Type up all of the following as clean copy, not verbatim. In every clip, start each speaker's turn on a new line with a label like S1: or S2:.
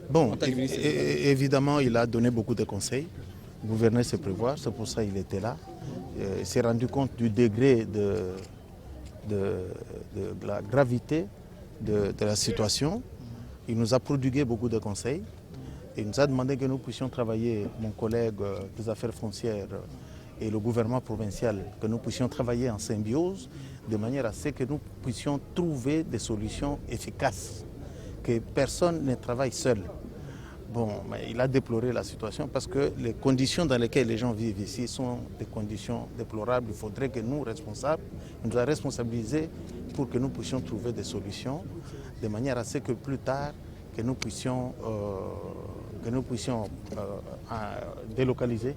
S1: Bon, évidemment, il a donné beaucoup de conseils. Le gouverneur se prévoit, c'est pour ça qu'il était là. Il s'est rendu compte du degré de la gravité de la situation. Il nous a prodigué beaucoup de conseils. Il nous a demandé que nous puissions travailler, mon collègue des affaires foncières et le gouvernement provincial, que nous puissions travailler en symbiose de manière à ce que nous puissions trouver des solutions efficaces, que personne ne travaille seul. Bon, mais il a déploré la situation parce que les conditions dans lesquelles les gens vivent ici sont des conditions déplorables. Il faudrait que nous, responsables, nous a responsabilisés pour que nous puissions trouver des solutions de manière à ce que plus tard, que nous puissions délocaliser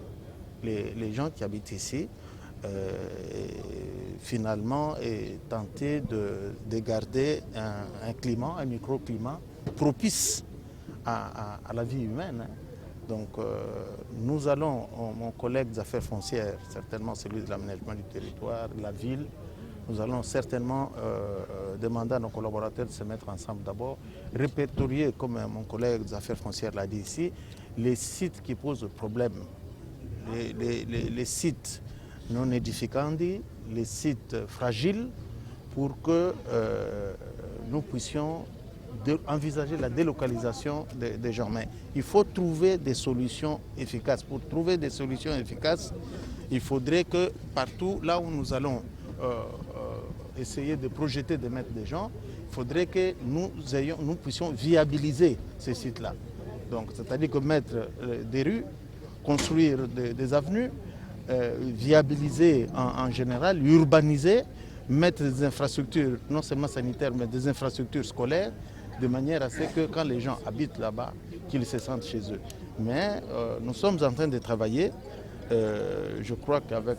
S1: les gens qui habitent ici, finalement, et tenter de garder un climat, un microclimat propice à la vie humaine. Donc nous allons, mon collègue des affaires foncières, certainement celui de l'aménagement du territoire, la ville, nous allons certainement demander à nos collaborateurs de se mettre ensemble d'abord, répertorier, comme mon collègue des affaires foncières l'a dit ici, les sites qui posent problème, les sites non édificandi, les sites fragiles, pour que nous puissions envisager la délocalisation des gens. Mais il faut trouver des solutions efficaces. Pour trouver des solutions efficaces, il faudrait que partout, là où nous allons essayer de projeter de mettre des gens, il faudrait que nous puissions viabiliser ces sites-là. Donc, c'est-à-dire que mettre des rues, construire des avenues, viabiliser en général, urbaniser, mettre des infrastructures, non seulement sanitaires, mais des infrastructures scolaires, de manière à ce que quand les gens habitent là-bas, qu'ils se sentent chez eux. Mais nous sommes en train de travailler. Je crois qu'avec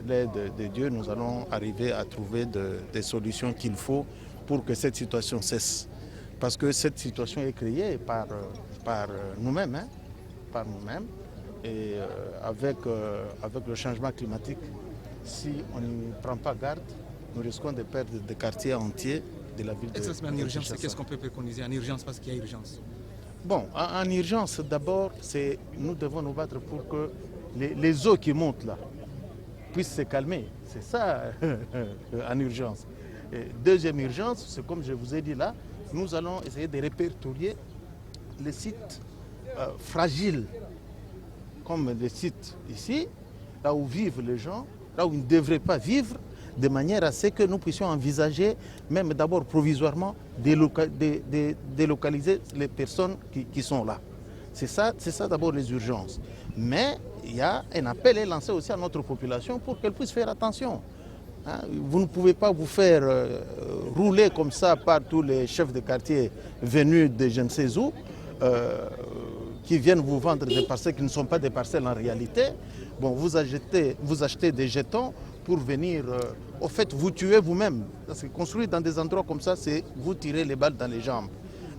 S1: l'aide de Dieu, nous allons arriver à trouver des solutions qu'il faut pour que cette situation cesse. Parce que cette situation est créée par nous-mêmes, hein, par nous-mêmes. Et avec le changement climatique, si on n'y prend pas garde, nous risquons de perdre des quartiers entiers de la ville de Kinshasa.
S2: En urgence, qu'est-ce qu'on peut préconiser en urgence parce qu'il y a urgence?
S1: Bon, en urgence, d'abord, nous devons nous battre pour que les eaux qui montent là puissent se calmer. C'est ça en urgence. Et deuxième urgence, c'est comme je vous ai dit là, nous allons essayer de répertorier les sites fragiles, comme des sites ici, là où vivent les gens, là où ils ne devraient pas vivre, de manière à ce que nous puissions envisager, même d'abord provisoirement, délocaliser les personnes qui sont là. C'est ça d'abord les urgences. Mais il y a un appel est lancé aussi à notre population pour qu'elle puisse faire attention. Hein, vous ne pouvez pas vous faire rouler comme ça par tous les chefs de quartier venus de je ne sais où, qui viennent vous vendre des parcelles qui ne sont pas des parcelles en réalité. Bon, vous achetez des jetons pour venir, au fait, vous tuer vous-même. Parce que construire dans des endroits comme ça, c'est vous tirer les balles dans les jambes.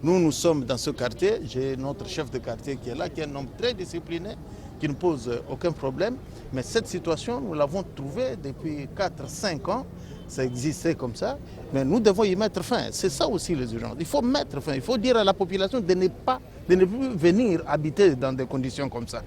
S1: Nous sommes dans ce quartier, j'ai notre chef de quartier qui est là, qui est un homme très discipliné, qui ne pose aucun problème. Mais cette situation, nous l'avons trouvée depuis 4-5 ans. Ça existait comme ça, mais nous devons y mettre fin. C'est ça aussi les urgences. Il faut mettre fin, il faut dire à la population de ne plus venir habiter dans des conditions comme ça.